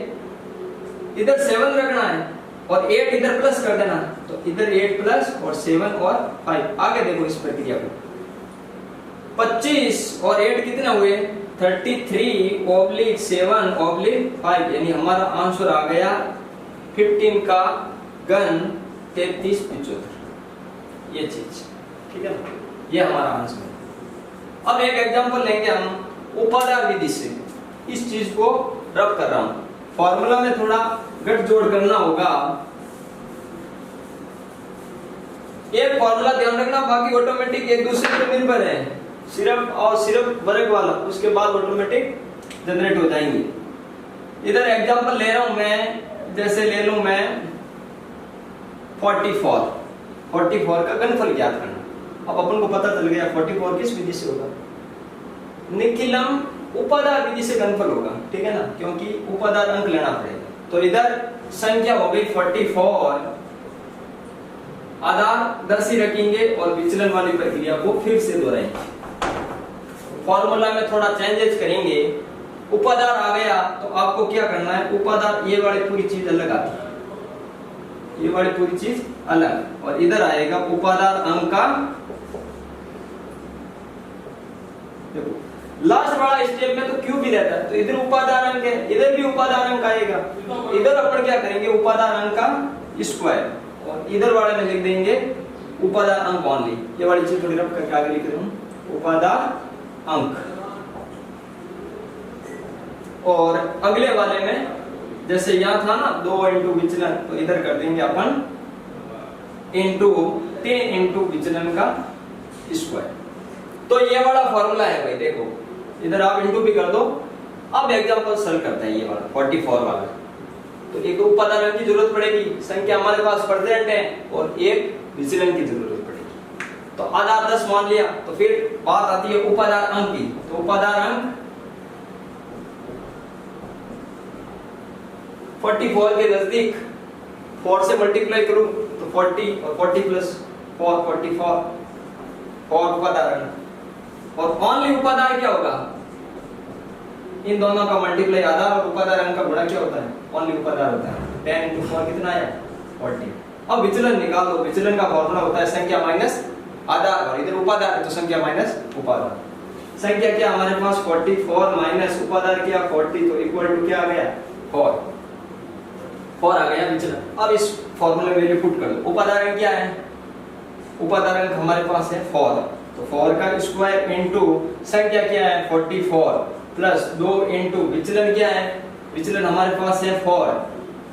A: इधर 7 रखना है और 8 इधर प्लस कर देना, तो इधर 8 प्लस और 7 और 5। आगे देखो इस प्रक्रिया को, 25 और 8 कितने हुए 33 ऑब्लिक 7 ऑब्लिक 5, यानी हमारा आंसर आ गया 15 का घन 33 75, ये चीज ठीक है ना, ये हमारा आंसर है। अब एक एग्जांपल लेंगे हम उपादान विधि से, इस चीज को रब कर रहा हूं, फॉर्मूला में थोड़ा गठ जोड़ करना होगा, एक फॉर्मूला ध्यान रखना, बाकी ऑटोमेटिक एक दूसरे पर निर्भर है, सिर्फ और सिर्फ वर्ग वाला, उसके बाद ऑटोमेटिक जनरेट हो जाएंगे। इधर एग्जांपल ले रहा हूं मैं, जैसे ले लूं मैं 44 का घनफल ज्ञात करना। अब अपन को पता चल गया 44 किस विधि से होगा, निखिलम उपादान विधि से घनफल होगा, ठीक है ना, क्योंकि उपादान अंक लेना पड़ेगा। तो इधर संख्या हो गई 44, आधार 10 ही रखेंगे और विचलन वाली प्रक्रिया को फिर से दोहराएंगे, फॉर्मूला में थोड़ा चेंजेस करेंगे। उपादान आ गया तो आपको क्या करना है, उपादान ये वाली पूरी चीज अलग आती है, ये वाली पूरी चीज अलग, और इधर आएगा उपादान अंक का देखो लास्ट वाला स्टेप में तो क्यू भी रहता है, तो इधर उपादान अंक है, इधर भी उपादान अंक आएगा। इधर अपन क्या करेंगे, उपादान अंक का स्क्वायर, और इधर वाले में लिख देंगे उपादान अंक ओनली। ये वाली चीज थोड़ी रफ करके आगे लिख रहा हूं, उपादान अंक। और अगले वाले में जैसे यहां था ना 2 इंटू विचलन, तो इधर कर देंगे अपन इंटू 3 इंटू विचलन का स्क्वायर। तो ये वाला फॉर्मूला है भाई, देखो इधर आप इंटू भी कर दो। अब एग्जांपल सॉल्व करते हैं ये वाला 44 वाला। तो एक उपादान अंक की जरूरत पड़ेगी, संख्या हमारे पास प्रेजेंट है, और एक विचलन की जरूरत पड़ेगी। तो आधार 10 मान लिया, तो फिर बात आती है उपादान अंक की। तो उपादान अंक 44 के नजदीक 4 से मल्टीप्लाई करूं तो 40 और 40 प्लस 4 44 और उपादान। और ओनली उपादान क्या होगा, इन दोनों का मल्टीप्लाई आधार और उपादान अंक का गुणा क्या होता है, ओनली उपादान होता है। 10 into 4 कितना आया 40। अब विचलन निकाल दो, विचलन का फॉर्मूला होता है संख्या माइनस आधार, और इधर उपादान है तो संख्या माइनस उपादान। संख्या क्या हमारे पास 44 माइनस उपादान क्या 40, तो इक्वल टू क्या आ गया 4 आ गया विचलन। अब इस फॉर्मूले में वैल्यू पुट कर दो। उपादान अंक क्या है, उपादान अंक हमारे पास है 4, तो 4 का स्क्वायर इंटू संख्या क्या है 44 प्लस 2 इंटू विचलन क्या है, विचलन हमारे पास है 4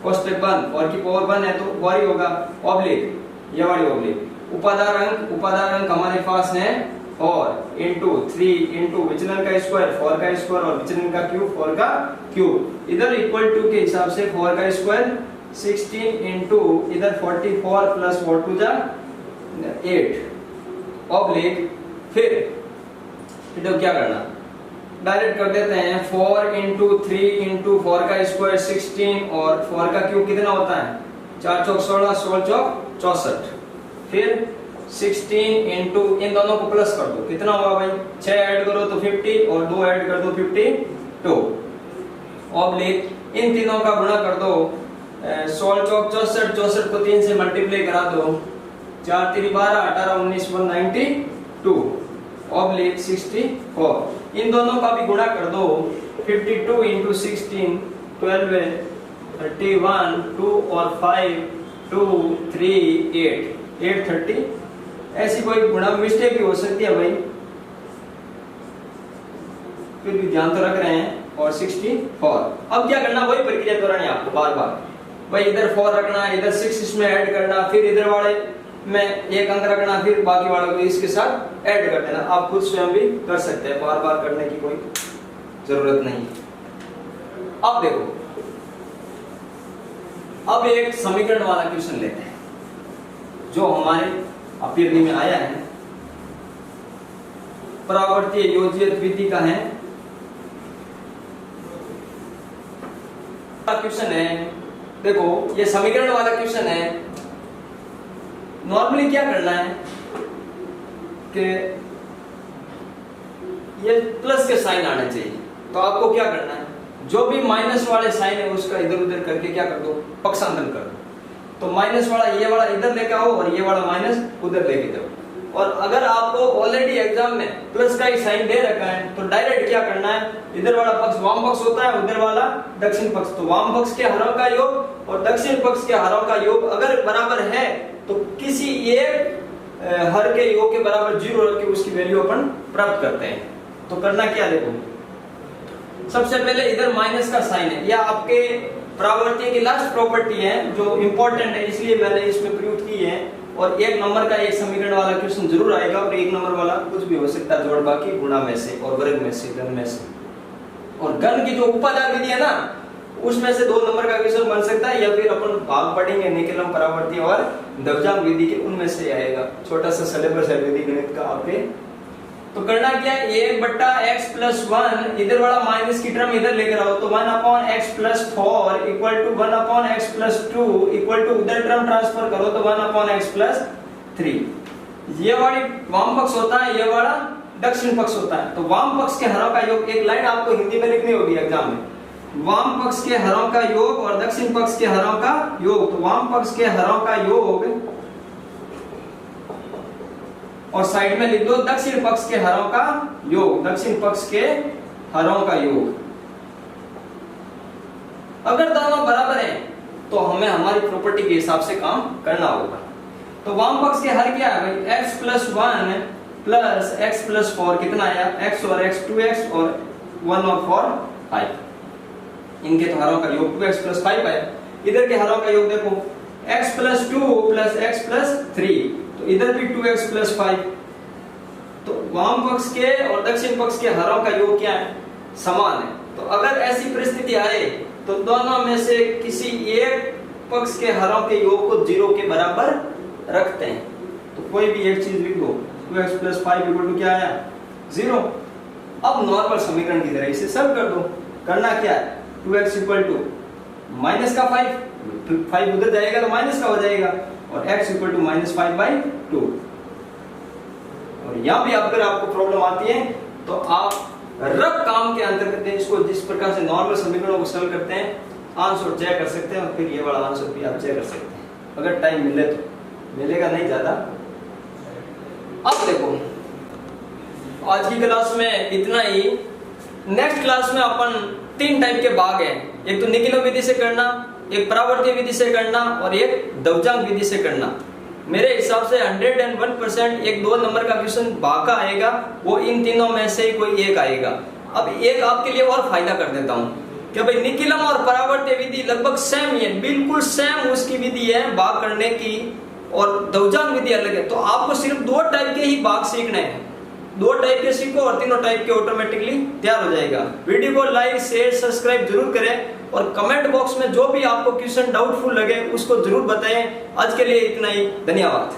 A: कोष्टक बंद, 4 की पावर 1 है तो 4 ही होगा, ऑब्लिक ये वाली ऑब्लिक। उपादान अंक हमारे पास है 4 इंटू 3 इंटू विचलन का स्क्वायर 4 का स्क्वायर और विचलन का क्यूब 4 का क्यूब। इधर इक्वल टू के हिसाब से 4 का स्क्वायर 16 इंटू इधर 44 प्लस 4 टू जा 8 ऑब्लिक। फिर तो क्या करना, डायरेक्ट कर देते हैं 4 इंटू 3 इंटू 4 का स्क्वायर 16 और 4 का क्यूब कितना होता है 4 चौक 16 16 चौक 64। फिर 16 इंटू इन दोनों को प्लस कर दो, कितना होगा भाई 6 ऐड करो तो 50 और 2 ऐड कर दो 52 ऑब्लिक। इन तीनों का गुणा कर दो 16 चौक 64, 64 को 3 से मल्टीप्लाई करा दो, 4 3 12 18 19 192 ऑब्लिक 64। इन दोनों का भी गुणा कर दो 52 इंटू 16 12 31 2 और 5 2 3 8 830। ऐसी कोई गुणा मिस्टेक भी हो सकती है भाई, फिर भी ध्यान तो रख रहे हैं। और 64। अब क्या करना, वही प्रक्रिया दोहरानी आपको बार बार भाई, इधर 4 रखना है, इधर 6 इसमें ऐड करना, फिर इधर वाले में एक अंक रखना, फिर बाकी वालों को इसके साथ ऐड कर देना। आप खुद स्वयं भी कर सकते हैं, बार बार करने की कोई जरूरत नहीं। अब देखो, अब एक समीकरण वाला क्वेश्चन लेते हैं जो हमारे अपीयरनी में आया है, परावर्तीय योज्य विधि का है क्वेश्चन है। देखो ये समीकरण वाला क्वेश्चन है। नॉर्मली क्या करना है कि ये प्लस के साइन आने चाहिए, तो आपको क्या करना है, जो भी माइनस वाले साइन है उसका इधर उधर करके क्या कर दो, पक्षांतर कर दो। तो माइनस वाला ये वाला इधर लेके आओ और ये वाला माइनस उधर लेके जाओ। और अगर आपको ऑलरेडी एग्जाम में प्लस का ही साइन दे रखा है तो डायरेक्ट क्या करना है, इधर वाला पक्ष वाम पक्ष होता है, उधर वाला दक्षिण पक्ष। तो वाम पक्ष के हरों का योग और दक्षिण पक्ष के हरों का योग अगर बराबर है तो किसी एक हर के योग के बराबर 0 रख के उसकी वैल्यू अपन प्राप्त करते हैं। तो करना क्या, देखो सबसे पहले इधर माइनस का साइन है, यह आपके प्रावर्तीय की लास्ट प्रॉपर्टी है जो इंपॉर्टेंट है, इसलिए मैंने इसमें प्रयोग की है। और एक नंबर का एक समीकरण वाला क्वेश्चन जरूर आएगा, और एक नंबर वाला कुछ भी हो सकता है, जोड़ बाकी गुणा में से और वर्ग में से घन में से। और घन की जो उपादान विधि है ना, उसमें से 2 नंबर का क्वेश्चन बन सकता है, या फिर अपन भाग पढ़ेंगे निकलम परावर्ती और दवजांग विधि के, उनमें से आएगा। छोटा सा सिलेबस है विधि गणित का आपके। तो करना क्या है, 1/x+1 इधर वाला माइनस की टर्म इधर लेकर आओ, तो 1/x+4 equal to 1/x+2 equal to उधर टर्म ट्रांसफर करो तो 1/x+3। ये वाली वाम पक्ष होता है, ये वाला दक्षिण पक्ष होता है। तो वाम पक्ष के हरों का योग, एक लाइन आपको हिंदी में लिखनी होगी एग्जाम में, वाम पक्ष के हरों का योग और दक्षिण पक्ष के हरों का योग। तो वाम पक्ष के हरों का योग और साइड में लिख दो दक्षिण पक्ष के हरों का योग, दक्षिण पक्ष के हरों का योग। अगर दोनों बराबर हैं तो हमें हमारी प्रॉपर्टी के हिसाब से काम करना होगा। तो वाम पक्ष के हर क्या है भाई, x + 1 प्लस x + 4 कितना आया, x और x 2x और 1 और 4 5। इनके तो हरों का योग 2x + 5 आया। इधर के हरों का योग देखो x + 2 प्लस x + 3, तो इधर भी 2x + 5। तो वाम पक्ष के और दक्षिण पक्ष के हरों का योग क्या है, समान है। तो अगर ऐसी परिस्थिति आए तो दोनों में से किसी एक पक्ष के हरों के योग को 0 के बराबर रखते हैं। तो कोई भी एक चीज लिख दो, 2x + 5 = क्या आया, 0। अब नॉर्मल समीकरण की तरह इसे सॉल्व कर दो। करना क्या है, 2x = -5 उधर जाएगा तो माइनस का हो जाएगा, और x = -5/2। और यहाँ भी अगर आपको प्रॉब्लम आती है तो आप रफ काम के अंतर्गत इसको जिस प्रकार से नॉर्मल समीकरणों को सॉल्व करते हैं आंसर चेक कर सकते हैं, और फिर ये वाला आंसर भी आप चेक कर सकते हैं अगर टाइम मिले तो, मिलेगा नहीं ज्यादा। अब देखो आज की क्लास में इतना ही। नेक्स्ट क्लास में अपन 3 टाइप के भाग हैं, एक तो निकिलो विधि से करना, एक परावर्ती विधि से करना और एक दवजांग विधि से करना। मेरे हिसाब से 101% एक 2 नंबर का क्वेश्चन भाग का आएगा, वो इन तीनों में से कोई एक आएगा। अब एक आपके लिए और फायदा कर देता हूँ कि भाई निकिलम और परावर्ती विधि लगभग सेम ही है, बिल्कुल सेम उसकी विधि है भाग करने की, और दवजांग विधि अलग है। तो आपको सिर्फ 2 टाइप के ही भाग सीखने हैं, 2 टाइप के सीखो और तीनों टाइप के ऑटोमेटिकली तैयार हो जाएगा। वीडियो को लाइक शेयर सब्सक्राइब जरूर करें, और कमेंट बॉक्स में जो भी आपको क्वेश्चन डाउटफुल लगे उसको जरूर बताएं। आज के लिए इतना ही, धन्यवाद।